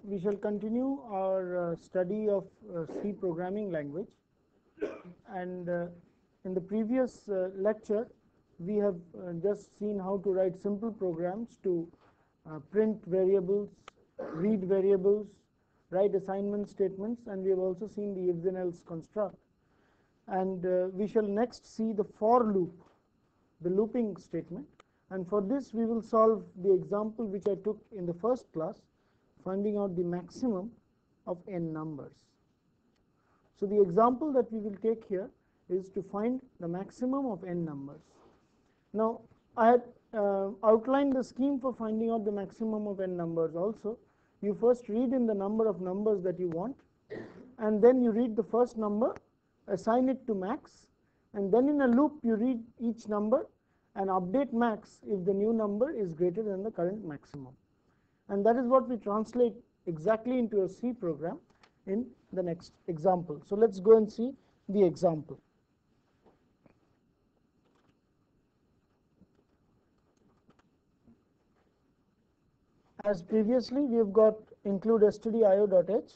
we shall continue our study of C programming language, and in the previous lecture we have just seen how to write simple programs to print variables, read variables, write assignment statements, and we have also seen the if then else construct. And we shall next see the for loop, the looping statement, and for this we will solve the example which I took in the first class, finding out the maximum of n numbers. So the example that we will take here is to find the maximum of n numbers. Now I had outlined the scheme for finding out the maximum of n numbers also. You first read in the number of numbers that you want, and then you read the first number, assign it to max, and then in a loop you read each number and update max if the new number is greater than the current maximum. And that is what we translate exactly into a C program in the next example. So let's go and see the example. As previously, we have got include stdio.h,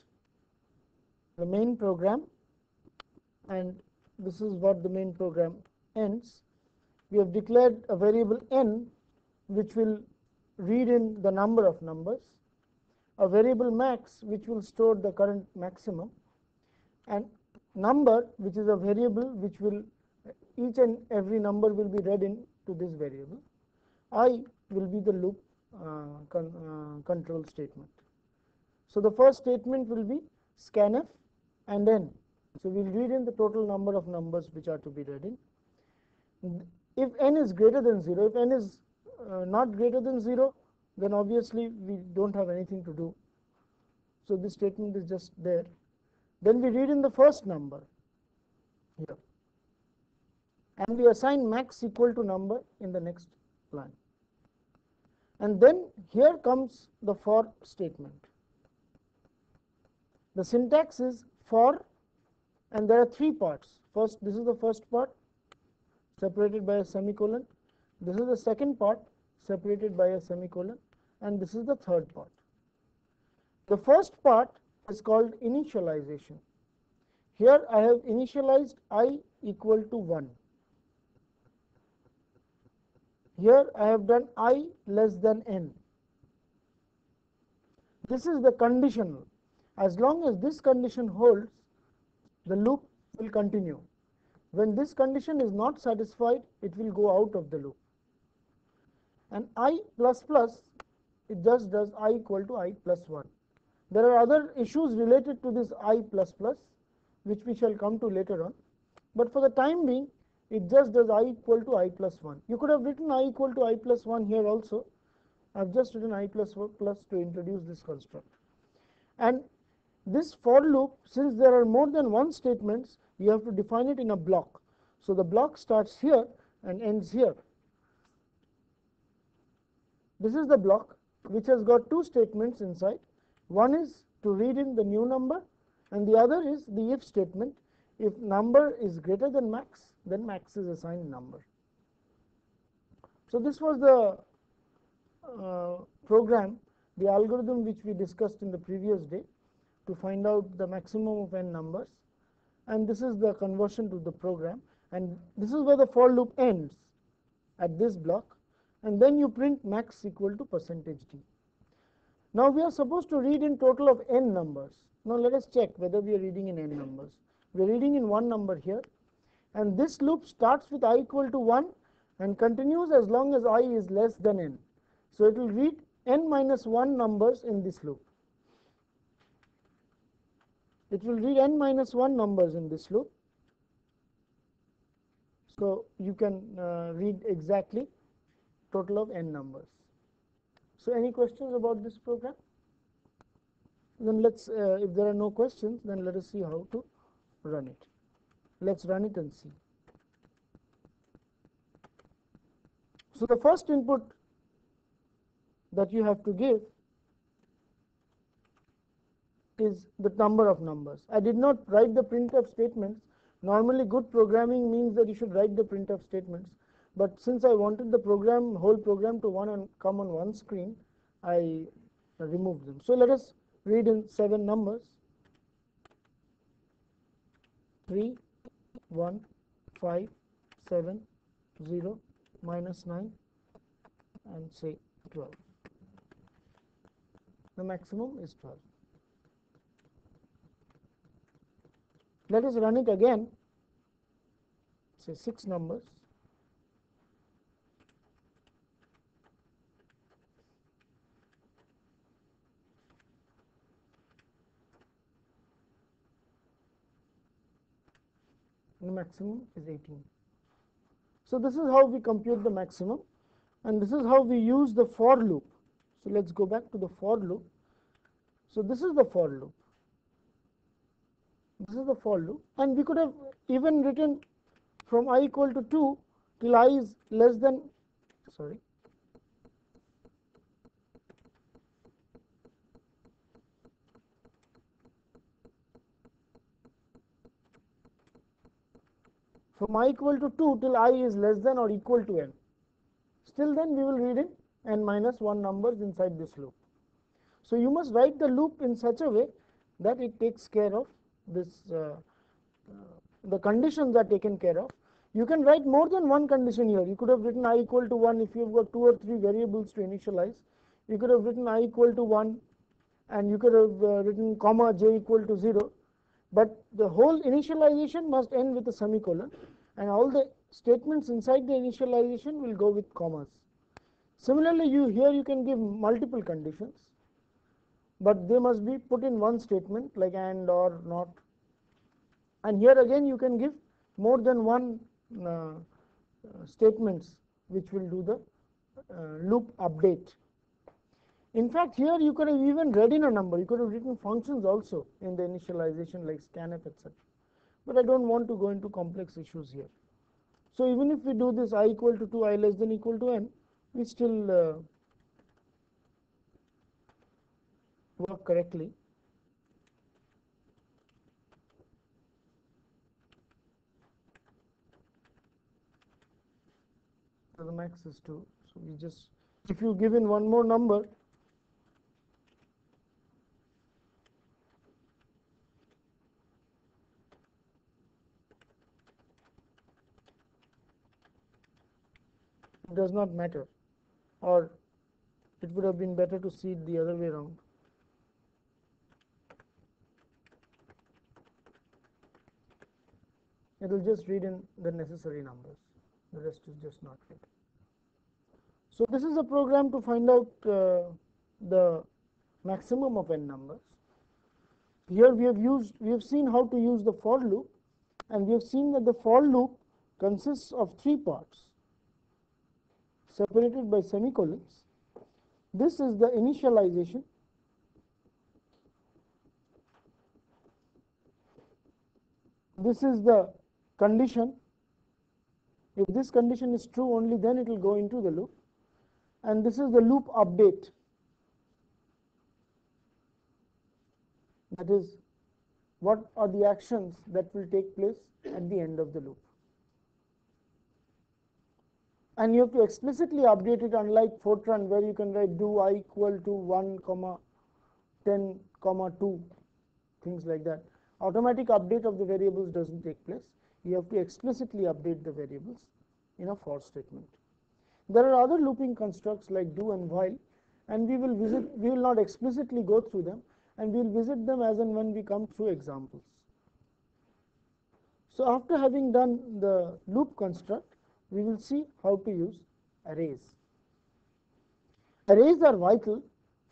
the main program, and this is what the main program ends. We have declared a variable n which will read in the number of numbers, a variable max which will store the current maximum, and number which is a variable which will each and every number will be read into this variable. I will be the loop control statement. So the first statement will be scanf and n. So we will read in the total number of numbers which are to be read in. If n is greater than 0, if n is not greater than 0, then obviously we don't have anything to do. So this statement is just there. Then we read in the first number here, and we assign max equal to number in the next line. And then here comes the for statement. The syntax is for, and there are three parts. First, this is the first part, separated by a semicolon. This is the second part, separated by a semicolon, and this is the third part. The first part is called initialization. Here I have initialized I equal to 1. Here I have done I less than n. This is the conditional. As long as this condition holds, the loop will continue. When this condition is not satisfied, it will go out of the loop. And I plus plus, it just does I equal to I plus 1. There are other issues related to this I plus plus, which we shall come to later on. But for the time being, it just does I equal to I plus 1. You could have written I equal to I plus 1 here also. I have just written I plus 1 plus to introduce this construct. And this for loop, since there are more than one statements, you have to define it in a block. So the block starts here and ends here. This is the block which has got two statements inside. One is to read in the new number, and the other is the if statement. If number is greater than max, then max is assigned number. So this was the program, the algorithm which we discussed in the previous day to find out the maximum of n numbers, and this is the conversion to the program, and this is where the for loop ends, at this block, and then you print max equal to %d. Now we are supposed to read in total of n numbers. Now let us check whether we are reading in n numbers. We are reading in one number here, and this loop starts with I equal to 1 and continues as long as I is less than n. So it will read n minus 1 numbers in this loop. It will read n minus 1 numbers in this loop. So you can read exactly total of n numbers. So any questions about this program? Then let's, if there are no questions, then let us see how to run it. Let's run it and see. So the first input that you have to give is the number of numbers. I did not write the printf statements. Normally good programming means that you should write the printf statements, but since I wanted the program, whole program to come on one screen, I removed them. So let us read in 7 numbers: 3, 1, 5, 7, 0, -9, and say 12. The maximum is 12. Let us run it again, say 6 numbers. The maximum is 18. So this is how we compute the maximum, and this is how we use the for loop. So let's go back to the for loop. So this is the for loop. This is the for loop, and we could have even written from I equal to 2 till I is less than, sorry, from I equal to 2 till I is less than or equal to n. Still then we will read in n minus 1 numbers inside this loop. So you must write the loop in such a way that it takes care of this, the conditions are taken care of. You can write more than one condition here. You could have written I equal to 1 if you have got 2 or 3 variables to initialize. You could have written I equal to 1, and you could have written comma j equal to 0. But the whole initialization must end with a semicolon, and all the statements inside the initialization will go with commas. Similarly, here you can give multiple conditions, but they must be put in one statement, like and, or, not. And here again you can give more than one statements which will do the loop update. In fact, here you could have even read in a number. You could have written functions also in the initialization, like scanf, etc. But I don't want to go into complex issues here. So even if we do this I equal to 2, I less than equal to n, we still work correctly. So the max is 2. So we just, if you give in one more number, it does not matter, or it would have been better to see it the other way around. It will just read in the necessary numbers. The rest is just not read. So this is a program to find out the maximum of n numbers. Here we have seen how to use the for loop, and we have seen that the for loop consists of 3 parts separated by semicolons. This is the initialization. This is the condition. If this condition is true, only then it will go into the loop. And this is the loop update. That is, what are the actions that will take place at the end of the loop. And you have to explicitly update it, unlike Fortran, where you can write do I equal to 1, 10, 2, things like that. Automatic update of the variables doesn't take place. You have to explicitly update the variables in a for statement. There are other looping constructs like do and while, and we will not explicitly go through them, and we will visit them as and when we come through examples. So after having done the loop construct, we will see how to use arrays. Arrays are vital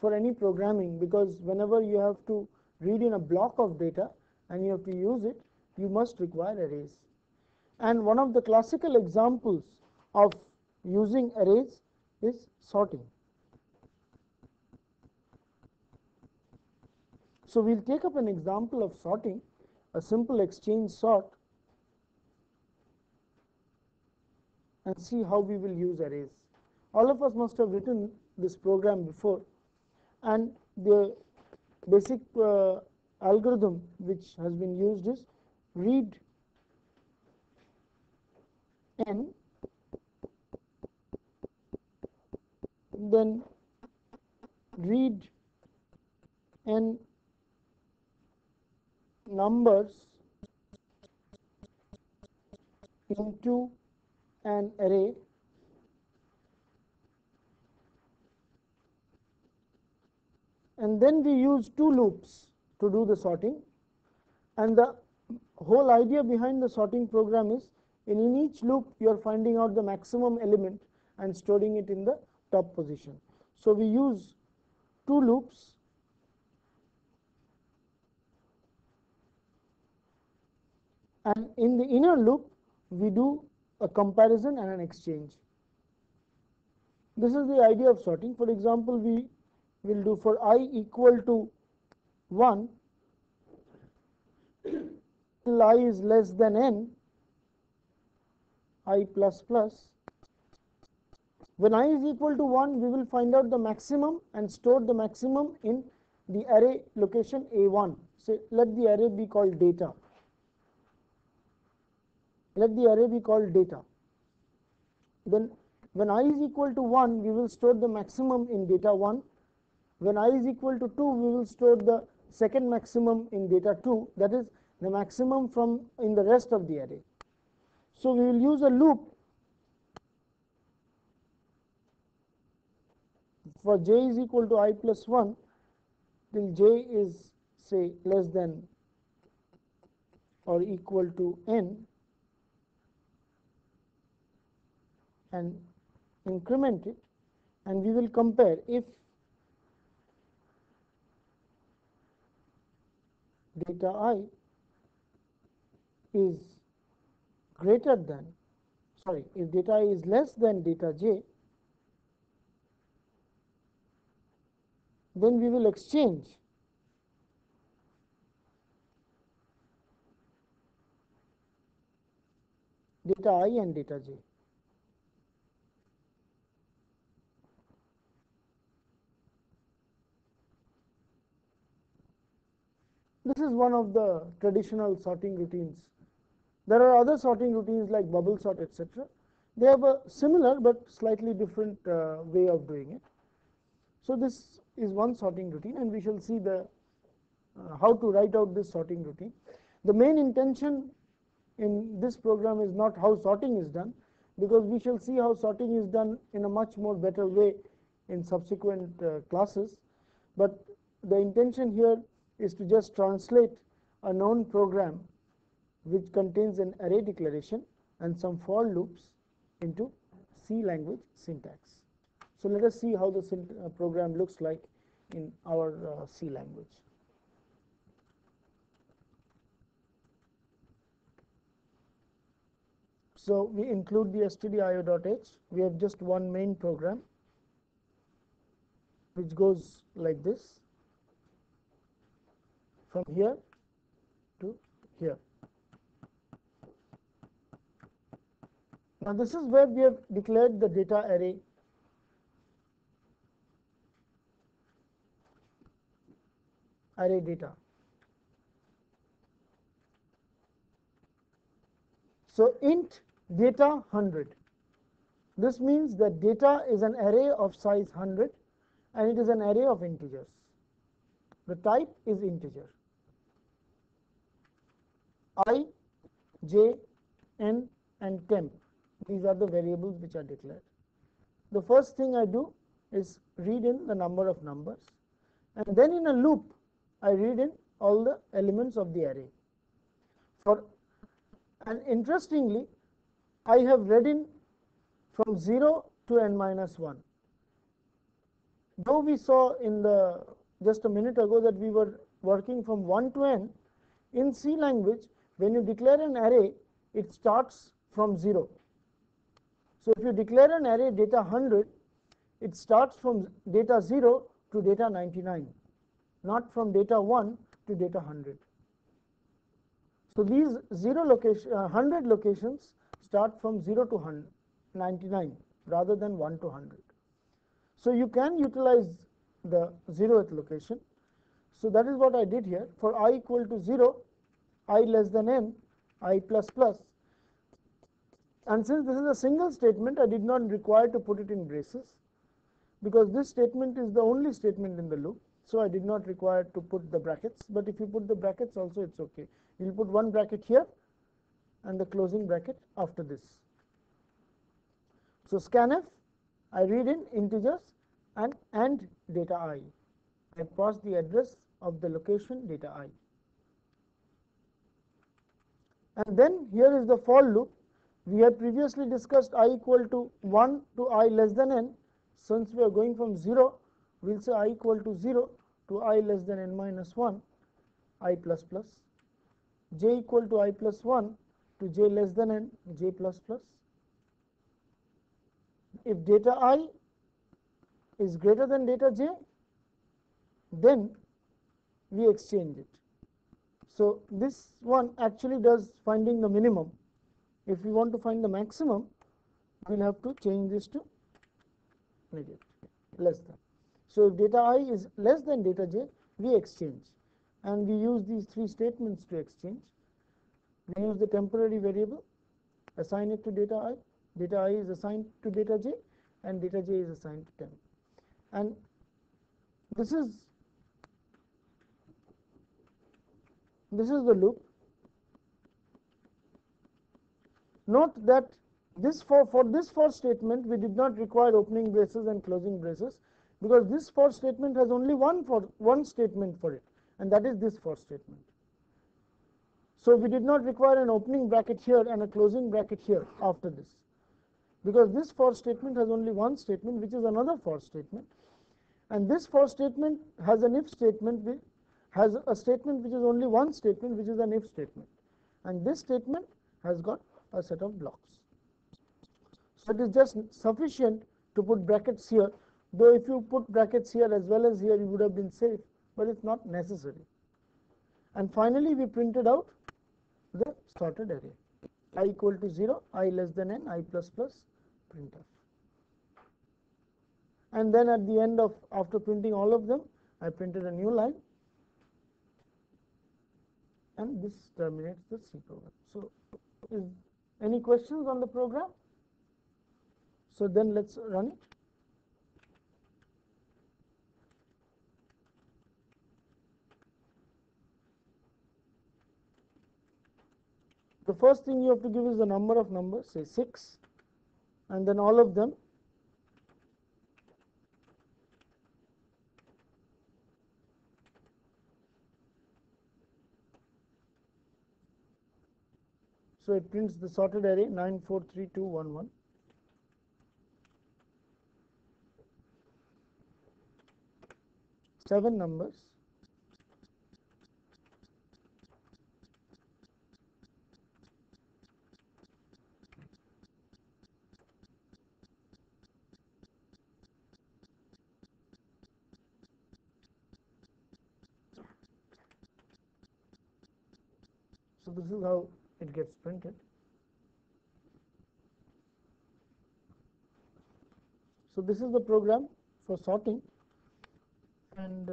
for any programming, because whenever you have to read in a block of data and you have to use it, you must require arrays. And one of the classical examples of using arrays is sorting. So we'll take up an example of sorting, a simple exchange sort, and see how we will use arrays. All of us must have written this program before, and the basic algorithm which has been used is read n, then read n numbers into an array and then we use two loops to do the sorting, and the whole idea behind the sorting program is in each loop you are finding out the maximum element and storing it in the top position. So we use two loops and in the inner loop we do a comparison and an exchange. This is the idea of sorting. For example, we will do for I equal to 1 till I is less than n, I plus plus. When I is equal to 1, we will find out the maximum and store the maximum in the array location A1. So let the array be called data. Let the array be called data. Then when I is equal to 1, we will store the maximum in data 1. When I is equal to 2, we will store the second maximum in data 2, that is the maximum from in the rest of the array. So we will use a loop for j is equal to I plus 1 till j is say less than or equal to n, and increment it, and we will compare if data I is greater than, if data I is less than data j, then we will exchange data I and data j. This is one of the traditional sorting routines. There are other sorting routines like bubble sort, etc. They have a similar but slightly different way of doing it. So this is one sorting routine, and we shall see the how to write out this sorting routine. The main intention in this program is not how sorting is done, because we shall see how sorting is done in a much more better way in subsequent classes. But the intention here is to just translate a known program which contains an array declaration and some for loops into C language syntax. So let us see how the program looks like in our C language. So we include the stdio.h. We have just one main program which goes like this, from here to here. Now this is where we have declared the data array data. So int data 100. This means that data is an array of size 100 and it is an array of integers. The type is integer. I, j, n and temp, these are the variables which are declared. The first thing I do is read in the number of numbers, and then in a loop I read in all the elements of the array. And interestingly, I have read in from 0 to n minus 1. Though we saw in the just a minute ago that we were working from 1 to n, in C language when you declare an array, it starts from 0. So if you declare an array data 100, it starts from data 0 to data 99, not from data 1 to data 100. So these 100 locations start from 0 to 99 rather than 1 to 100. So you can utilize the 0th location. So that is what I did here. For I equal to 0, I less than n, I plus plus. And since this is a single statement, I did not require to put it in braces, because this statement is the only statement in the loop. so I did not require to put the brackets, but if you put the brackets also it's okay. You will put one bracket here and the closing bracket after this. So scanf, I read in integers and data I. I pass the address of the location data I. And then here is the for loop. We have previously discussed I equal to 1 to I less than n. Since we are going from 0, we will say I equal to 0 to I less than n minus 1, I plus plus. J equal to I plus 1 to j less than n, j plus plus. If data I is greater than data j, then we exchange it. So this one actually does finding the minimum. If we want to find the maximum, we will have to change this to negative, less than. So if data I is less than data j, we exchange, and we use these three statements to exchange. We use the temporary variable, assign it to data I is assigned to data j, and data j is assigned to temp. And this is the loop. Note that this for this for statement we did not require opening braces and closing braces, because this for statement has only one statement for it, and that is this for statement. So we did not require an opening bracket here and a closing bracket here after this, because this for statement has only one statement, which is another for statement, and this for statement has an if statement, which has a statement which is only one statement, which is an if statement, and this statement has got a set of blocks. So it is just sufficient to put brackets here, though if you put brackets here as well as here, you would have been safe, but it's not necessary. And finally we printed out the sorted array. I equal to 0, I less than n, I plus plus, printf. And then at the end of, after printing all of them, I printed a new line, and this terminates the C program. So is any questions on the program? So then let's run it. The first thing you have to give is the number of numbers, say 6, and then all of them. So it prints the sorted array 943211. Seven numbers. So this is how it gets printed. So this is the program for sorting, and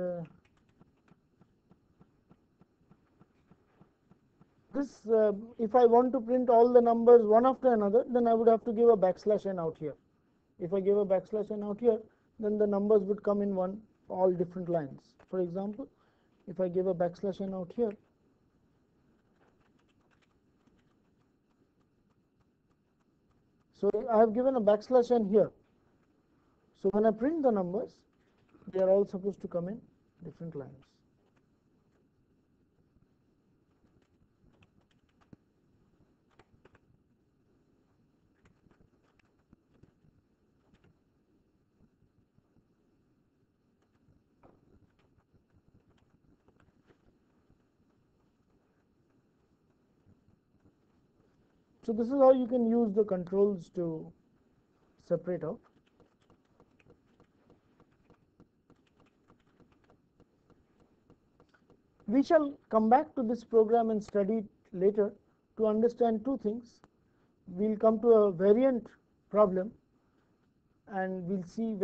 this if I want to print all the numbers one after another, then I would have to give a backslash n out here. If I give a backslash n out here, then the numbers would come in all different lines. For example, if I give a backslash n out here, so I have given a backslash n here. So when I print the numbers, they are all supposed to come in different lines. So this is how you can use the controls to separate out. We shall come back to this program and study it later to understand two things. We'll come to a variant problem, and we'll see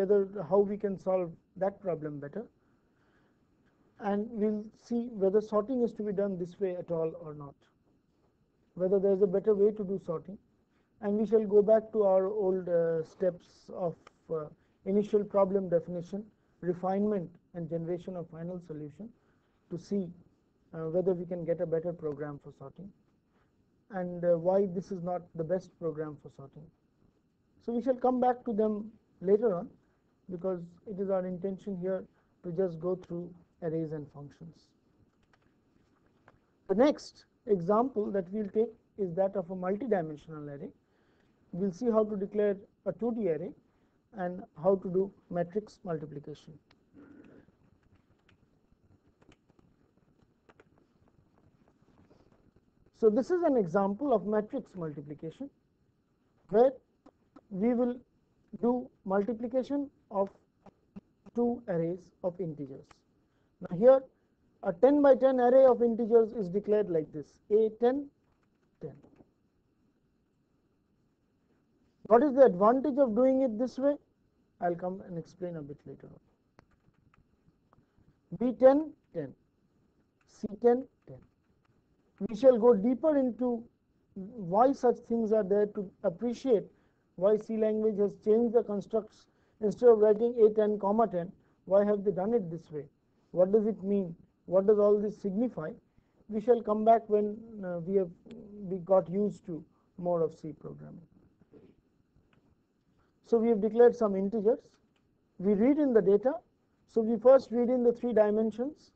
how we can solve that problem better, and we'll see whether sorting is to be done this way at all or not, whether there is a better way to do sorting. And we shall go back to our old steps of initial problem definition, refinement and generation of final solution to see whether we can get a better program for sorting, and why this is not the best program for sorting. So we shall come back to them later on, because it is our intention here to just go through arrays and functions. The next example that we will take is that of a multidimensional array. We will see how to declare a 2D array and how to do matrix multiplication. So this is an example of matrix multiplication, where we will do multiplication of two arrays of integers. Now here a 10 by 10 array of integers is declared like this: A10, 10. What is the advantage of doing it this way? I will come and explain a bit later on. B10, 10, C10, 10. We shall go deeper into why such things are there, to appreciate why C language has changed the constructs. Instead of writing A10, comma 10, why have they done it this way? What does it mean? What does all this signify? We shall come back when we got used to more of C programming. So we have declared some integers. We read in the data. So we first read in the 3 dimensions,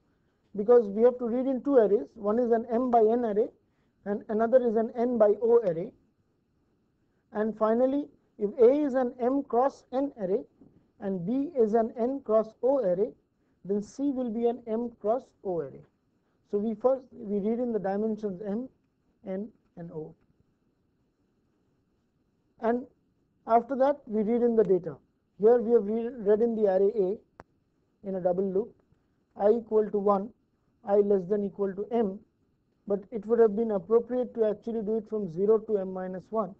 because we have to read in 2 arrays. One is an M by N array and another is an N by O array. And finally, if A is an M cross N array and B is an N cross O array, then C will be an M cross O array. So we read in the dimensions M, N and O. And after that we read in the data. Here we have read in the array A in a double loop, I equal to 1, I less than equal to M, but it would have been appropriate to actually do it from 0 to M minus 1,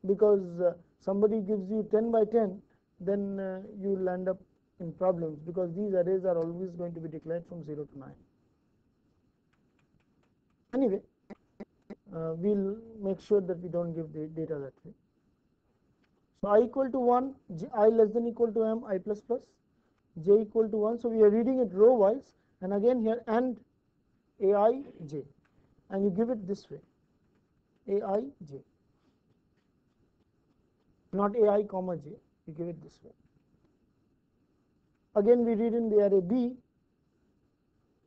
because somebody gives you 10 by 10, then you will end up in problems, because these arrays are always going to be declared from 0 to 9. Anyway, we will make sure that we don't give the data that way. So I equal to 1, I less than equal to M, I plus plus, j equal to 1. So we are reading it row wise, and again here and ai j, and you give it this way, ai j, not ai comma j, you give it this way. Again we read in the array B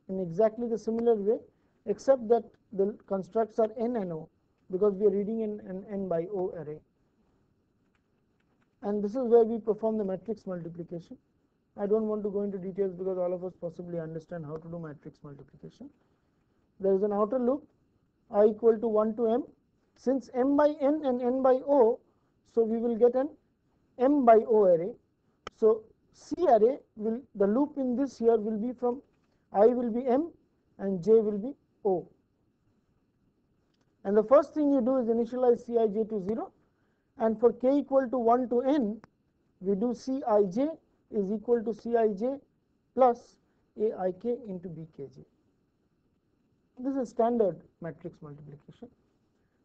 in exactly the similar way, except that the constructs are N and O, because we are reading in an N by O array. And this is where we perform the matrix multiplication. I don't want to go into details, because all of us possibly understand how to do matrix multiplication. There is an outer loop, I equal to 1 to M. Since M by N and N by O, so we will get an M by O array. So C array will, the loop in this here will be from I will be M and J will be O. And the first thing you do is initialize Cij to 0, and for k equal to 1 to n, we do Cij is equal to Cij plus Aik into Bkj. This is standard matrix multiplication.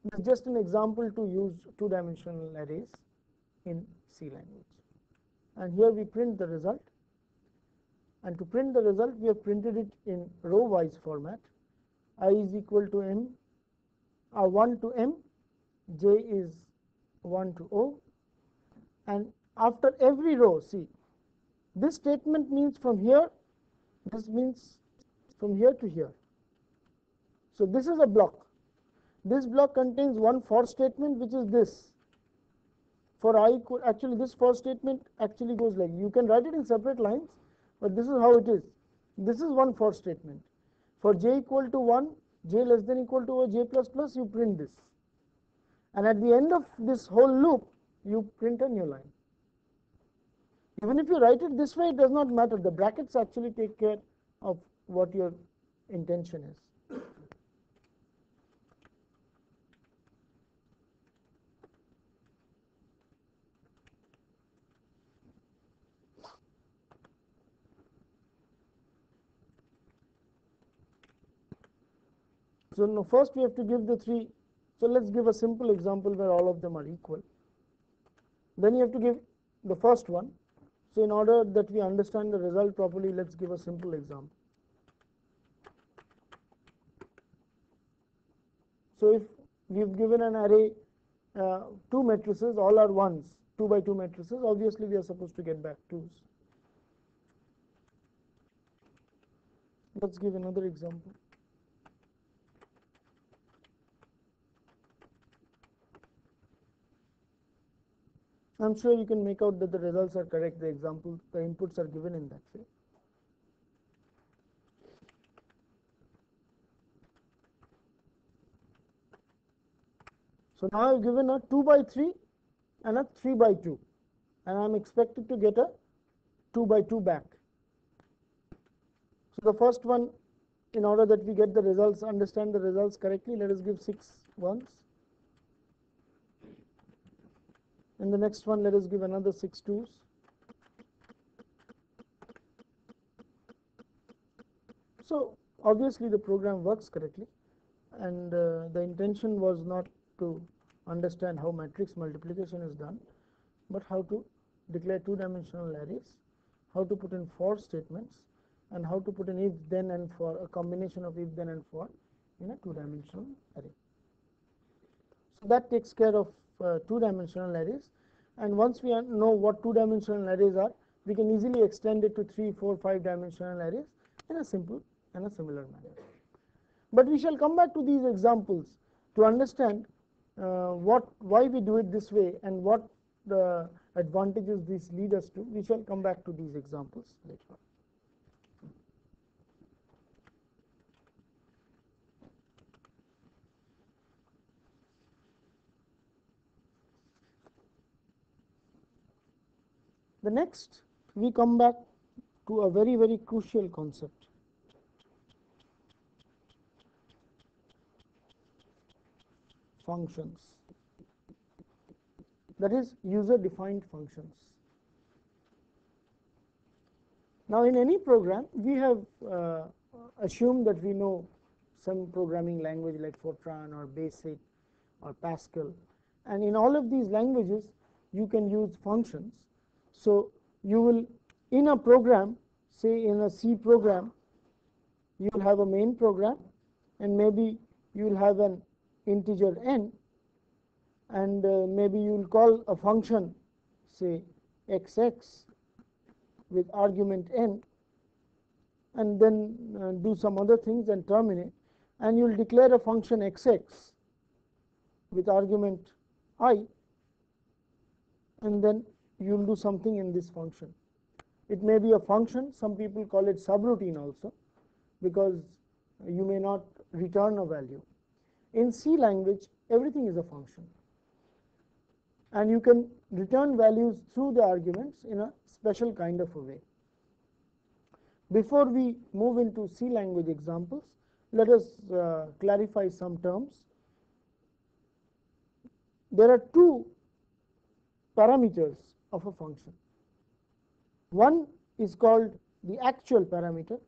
This is just an example to use 2-dimensional arrays in C language. And here we print the result. And to print the result, we have printed it in row-wise format. I is equal to M, 1 to M, J is 1 to O. And after every row, see, this statement means from here, this means from here to here. So this is a block. This block contains one for statement, which is this. For I, actually this for statement actually goes like, you can write it in separate lines, but this is how it is. This is one for statement. For j equal to 1, j less than equal to O, j plus plus, you print this. And at the end of this whole loop, you print a new line. Even if you write it this way, it does not matter. The brackets actually take care of what your intention is. So now first we have to give the 3. So let's give a simple example where all of them are equal. Then you have to give the first one. So in order that we understand the result properly, let's give a simple example. So if we've given an array, two matrices, all are ones, 2 by 2 matrices, obviously we are supposed to get back 2's. Let's give another example. I'm sure you can make out that the results are correct. The example, the inputs are given in that way. So now I've given a 2 by 3 and a 3 by 2, and I'm expected to get a 2 by 2 back. So the first one, in order that we get the results, understand the results correctly, let us give 6 ones. In the next one, let us give another 6 2's. So obviously the program works correctly, and the intention was not to understand how matrix multiplication is done, but how to declare two-dimensional arrays, how to put in for statements, and how to put in if, then, and for, a combination of if, then, and for in a two-dimensional array. So that takes care of two-dimensional arrays, and once we know what two-dimensional arrays are, we can easily extend it to 3, 4, 5-dimensional arrays in a simple and a similar manner. But we shall come back to these examples to understand why we do it this way and what the advantages these lead us to. We shall come back to these examples later on. The next, we come back to a very, very crucial concept. Functions. That is user-defined functions. Now in any program, we have assumed that we know some programming language like Fortran or BASIC or Pascal, and in all of these languages you can use functions. So you will, in a program, say in a C program, you will have a main program, and maybe you will have an integer n, and maybe you will call a function, say xx, with argument n, and then do some other things and terminate, and you will declare a function xx with argument I, and then you will do something in this function. It may be a function, some people call it subroutine also, because you may not return a value. In C language, everything is a function, and you can return values through the arguments in a special kind of a way. Before we move into C language examples, let us clarify some terms. There are two parameters of a function. One is called the actual parameter,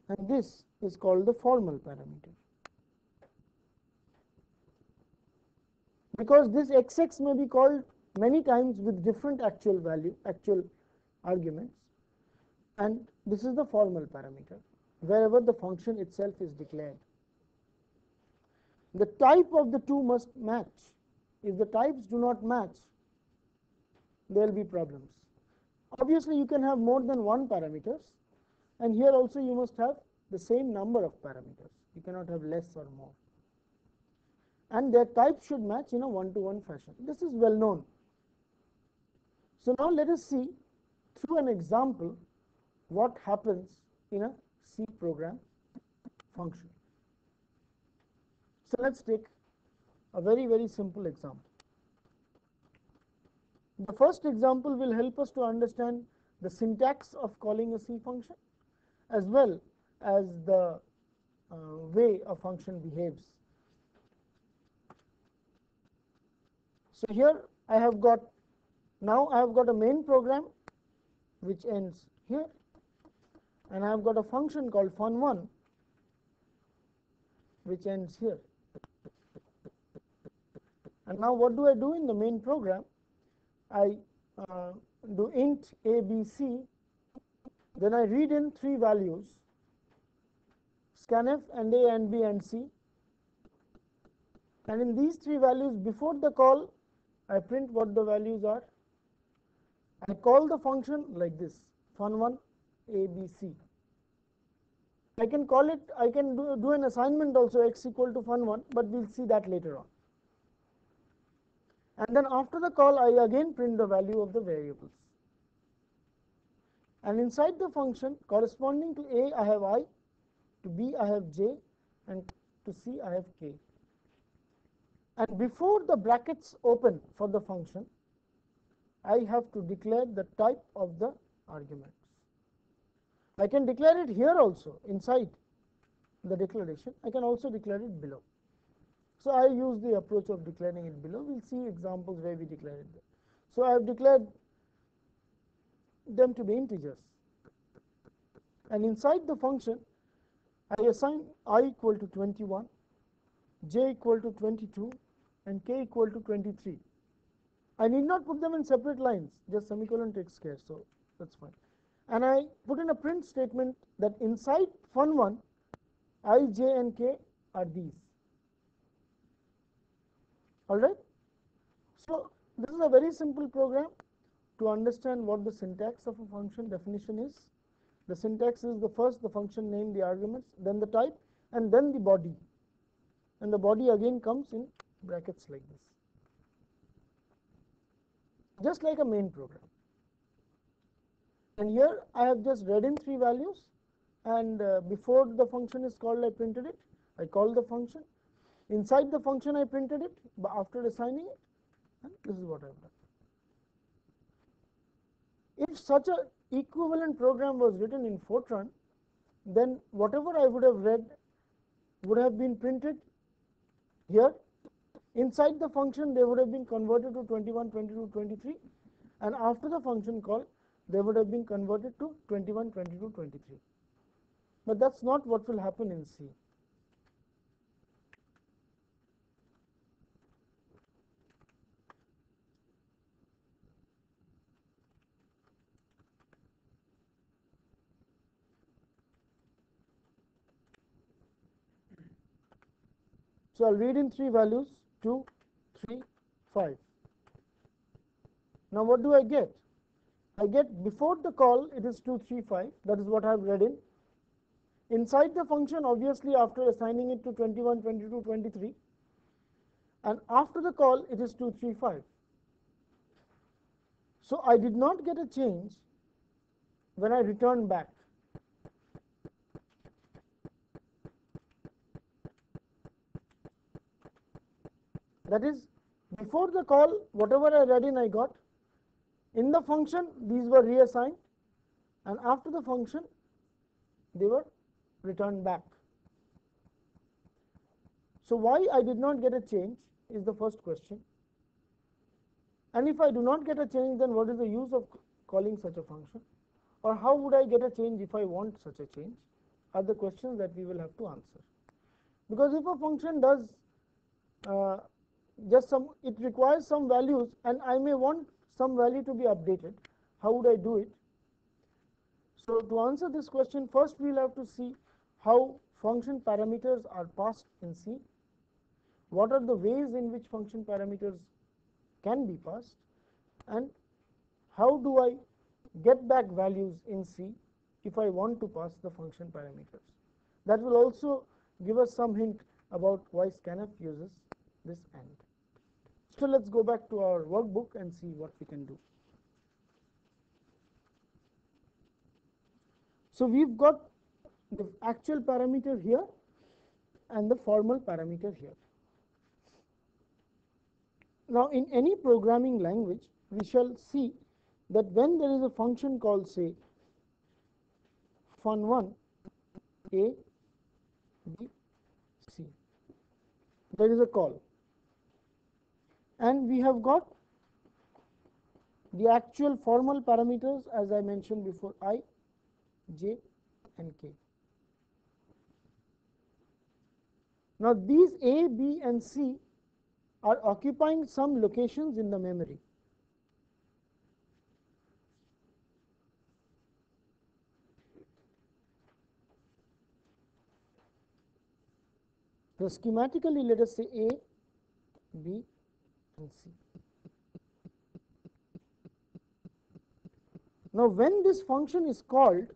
and this is called the formal parameter. Because this xx may be called many times with different actual value, actual arguments, and this is the formal parameter, wherever the function itself is declared. The type of the two must match. If the types do not match, there will be problems. Obviously, you can have more than one parameters, and here also you must have the same number of parameters. You cannot have less or more. And their types should match in a one-to-one fashion. This is well known. So now let us see through an example what happens in a C program function. So let's take a very, very simple example. The first example will help us to understand the syntax of calling a C function, as well as the way a function behaves. So here I have got, now I have got a main program which ends here, and I have got a function called fun1 which ends here. And now what do I do in the main program? I do int a, b, c, then I read in 3 values, scanf and a and b and c, and in these 3 values before the call I print what the values are. I call the function like this, fun1 abc. I can call it, I can do an assignment also, x equal to fun1, but we'll see that later on. And then after the call I again print the value of the variables, and inside the function corresponding to a I have I, to b I have j, and to c I have k. And before the brackets open for the function I have to declare the type of the arguments. I can declare it here also inside the declaration, I can also declare it below. So I use the approach of declaring it below. We'll see examples where we declare it there. So I have declared them to be integers, and inside the function I assign I equal to 21, j equal to 22, and k equal to 23. I need not put them in separate lines, just semicolon takes care, so that's fine. And I put in a print statement that inside fun1 I, j, and k are these. Alright? So this is a very simple program to understand what the syntax of a function definition is. The syntax is the first the function name, the arguments, then the type, and then the body. And the body again comes in brackets like this, just like a main program. And here I have just read in 3 values, and before the function is called I printed it. I call the function. Inside the function I printed it after assigning it, and this is what I have done. If such a equivalent program was written in Fortran, then whatever I would have read would have been printed here. Inside the function they would have been converted to 21, 22, 23, and after the function call they would have been converted to 21, 22, 23. But that's not what will happen in C. So I'll read in 3 values, 2, 3, 5. Now what do I get? I get before the call it is 2, 3, 5. That is what I have read in. Inside the function, obviously after assigning it to 21, 22, 23, and after the call it is 2, 3, 5. So I did not get a change when I return back. That is, before the call whatever I read in I got. In the function these were reassigned, and after the function they were returned back. So why I did not get a change is the first question. And if I do not get a change, then what is the use of calling such a function? Or how would I get a change if I want such a change? Are the questions that we will have to answer. Because if a function does it requires some values, and I may want some value to be updated, how would I do it? So to answer this question, first we will have to see how function parameters are passed in C. What are the ways in which function parameters can be passed, and how do I get back values in C if I want to pass the function parameters. That will also give us some hint about why scanf uses this AND. So let's go back to our workbook and see what we can do. So we've got the actual parameter here and the formal parameter here. Now in any programming language we shall see that when there is a function called, say, fun1 a, b, c, there is a call, and we have got the actual formal parameters as I mentioned before, I, j, and k. Now these A, B and C are occupying some locations in the memory. So schematically, let us say A, B and C. Now when this function is called,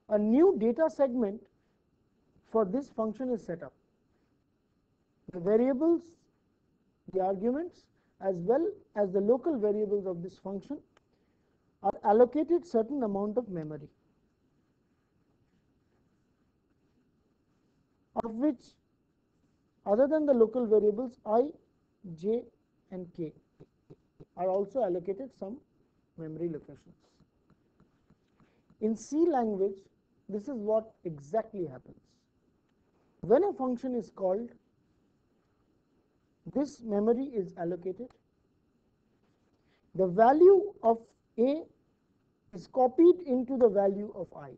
a new data segment for this function is set up. The variables, the arguments, as well as the local variables of this function are allocated certain amount of memory, of which other than the local variables I, j and k are also allocated some memory locations. In C language, this is what exactly happens. When a function is called, this memory is allocated. The value of A is copied into the value of I.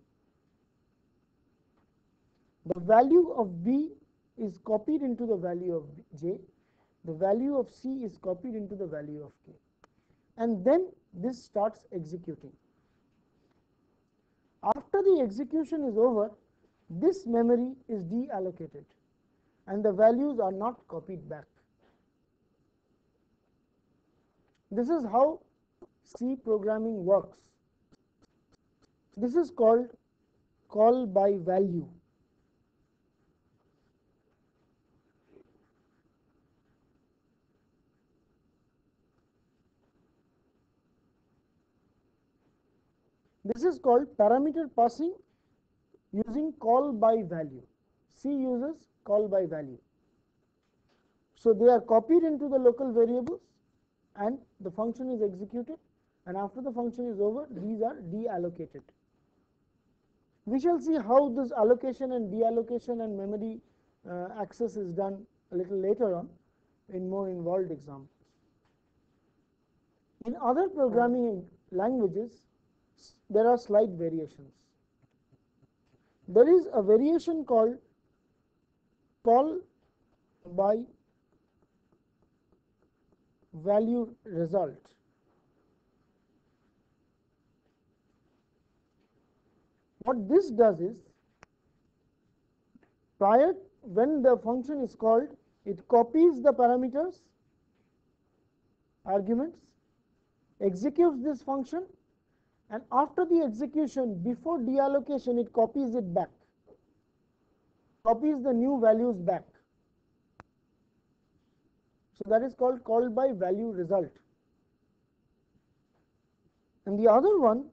The value of B is copied into the value of j. The value of C is copied into the value of k. And then this starts executing. After the execution is over, this memory is deallocated and the values are not copied back. This is how C programming works. This is called call by value. This is called parameter passing using call by value. C uses call by value. So they are copied into the local variables and the function is executed, and after the function is over, these are deallocated. We shall see how this allocation and deallocation and memory access is done a little later on in more involved examples. In other programming languages, there are slight variations. There is a variation called call by value result. What this does is, when the function is called, it copies the parameters, arguments, executes this function, and after the execution, before deallocation, it copies it back, copies the new values back. So that is called call by value result. And the other one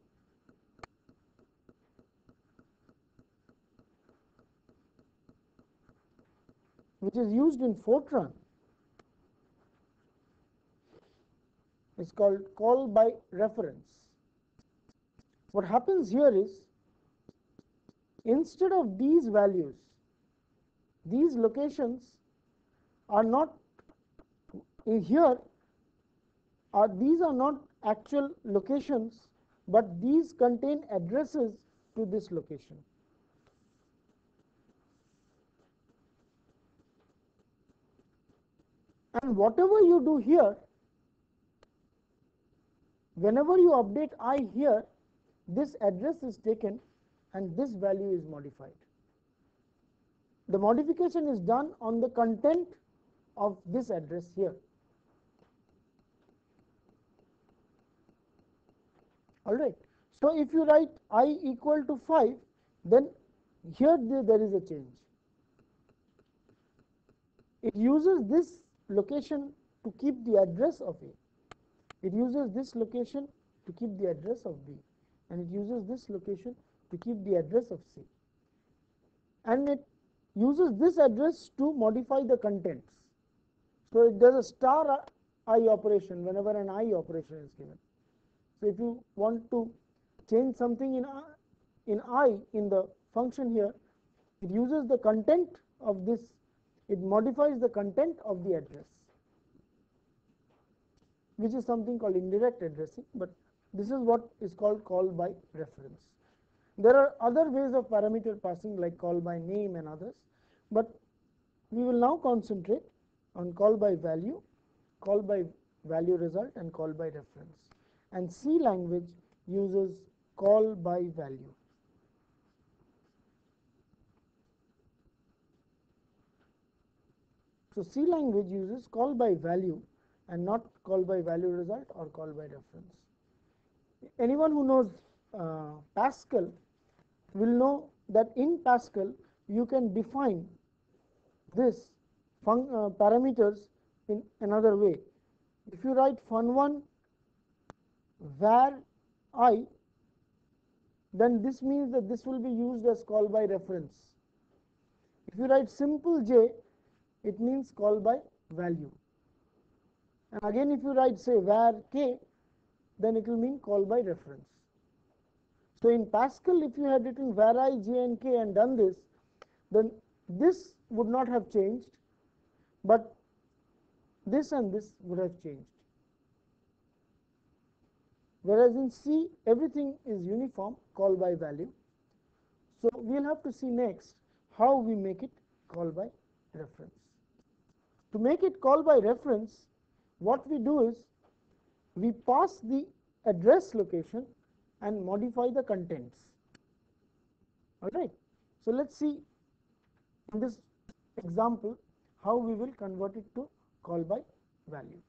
which is used in Fortran is called call by reference. What happens here is, instead of these values, these locations are not here, these are not actual locations, but these contain addresses to this location. And whatever you do here, whenever you update I here, this address is taken and this value is modified. The modification is done on the content of this address here. Alright. So if you write I equal to 5, then here there is a change. It uses this location to keep the address of A. It uses this location to keep the address of B. And it uses this location to keep the address of C. And it uses this address to modify the contents. So it does a star I operation whenever an I operation is given. So if you want to change something in I in the function here, it uses the content of this, it modifies the content of the address, which is something called indirect addressing, but this is what is called call by reference. There are other ways of parameter passing like call by name and others, but we will now concentrate on call by value, call by value result and call by reference, and C language uses call by value. So C language uses call by value and not call by value result or call by reference. Anyone who knows Pascal will know that in Pascal you can define this parameters in another way. If you write fun1 var I, then this means that this will be used as call by reference. If you write simple j, it means call by value. And again if you write say var k, then it will mean call by reference. So in Pascal, if you had written var I, j and k and done this, then this would not have changed, but this and this would have changed. Whereas in C, everything is uniform, call by value. So we'll have to see next how we make it call by reference. To make it call by reference, what we do is we pass the address location and modify the contents. All right. So let's see in this example how we will convert it to call by value.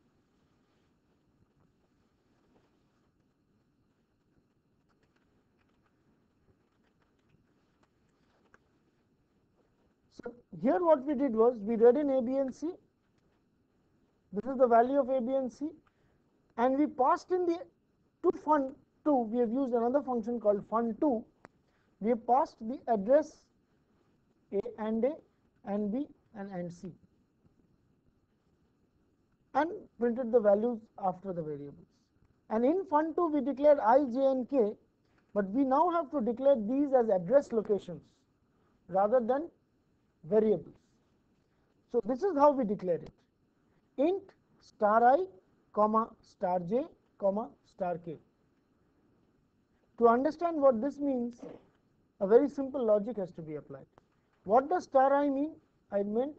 So here what we did was we read in A, B and C. This is the value of A, B and C, and we passed in the to fun2. We have used another function called fun2. We have passed the address A and B and C, and printed the values after the variables. And in fun2 we declared I, j and k, but we now have to declare these as address locations rather than variables. So this is how we declare it: int star I, comma star j, comma star k. To understand what this means, a very simple logic has to be applied. What does star I mean? I meant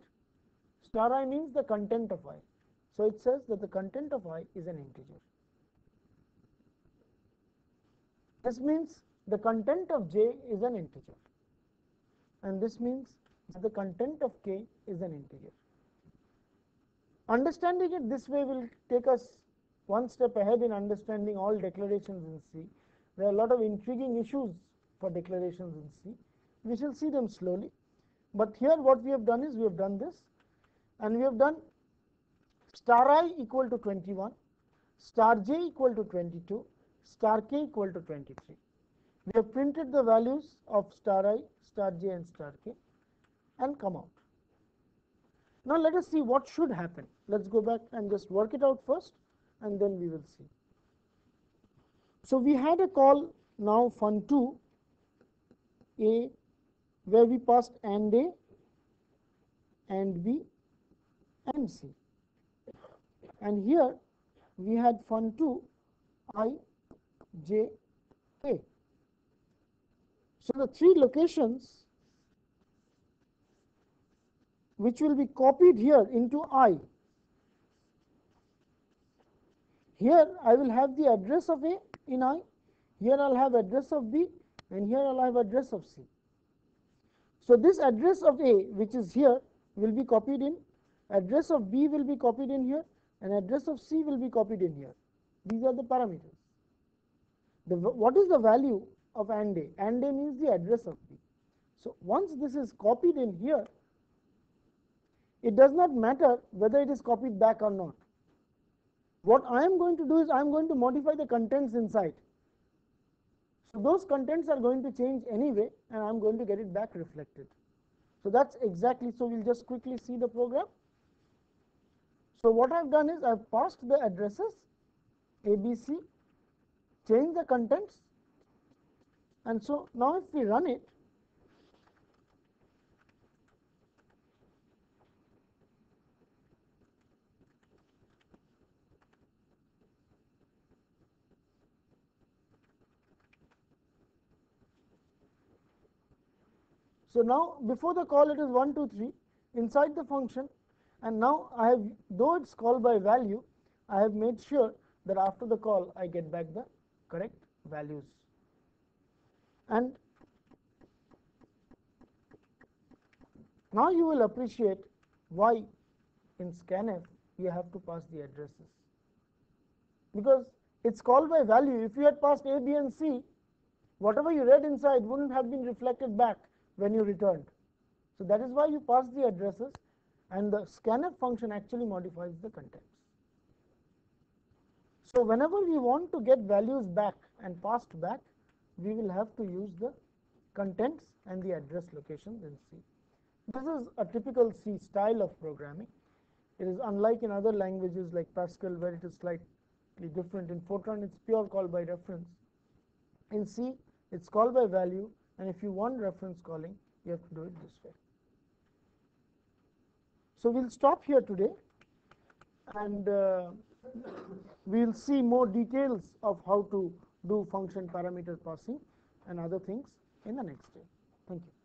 star I means the content of I. So it says that the content of I is an integer. This means the content of j is an integer, and this means that the content of k is an integer. Understanding it this way will take us one step ahead in understanding all declarations in C. There are a lot of intriguing issues for declarations in C. We shall see them slowly, but here what we have done is we have done this, and we have done star I equal to 21, star j equal to 22, star k equal to 23. We have printed the values of star I, star j and star k and come out. Now let us see what should happen. Let's go back and just work it out first, and then we will see. So we had a call now fun2 A, where we passed AND A, AND B and C, and here we had fun2 I, j, k. So the three locations which will be copied here into I. Here I will have the address of A in I, here I will have address of B, and here I will have address of C. So this address of A, which is here, will be copied in, address of B will be copied in here, and address of C will be copied in here. These are the parameters. What is the value of AND A? AND A means the address of B. So once this is copied in here, it does not matter whether it is copied back or not. What I am going to do is I am going to modify the contents inside. So those contents are going to change anyway, and I am going to get it back reflected. So that's exactly, so we'll just quickly see the program. So what I've done is I've passed the addresses ABC, change the contents, and so now if we run it, So now before the call it is 1 2 3 inside the function, and now I have, though it's called by value, I have made sure that after the call I get back the correct values. And now you will appreciate why in scanf you have to pass the addresses, because it's called by value. If you had passed A, B and C, whatever you read inside wouldn't have been reflected back when you returned. So that is why you pass the addresses, and the scanf function actually modifies the contents. So whenever we want to get values back and passed back, we will have to use the contents and the address locations in C. This is a typical C style of programming. It is unlike in other languages like Pascal, where it is slightly different. In Fortran it's pure call by reference. In C it's call by value, and if you want reference calling you have to do it this way. So we'll stop here today, and we'll see more details of how to do function parameter passing and other things in the next day. Thank you.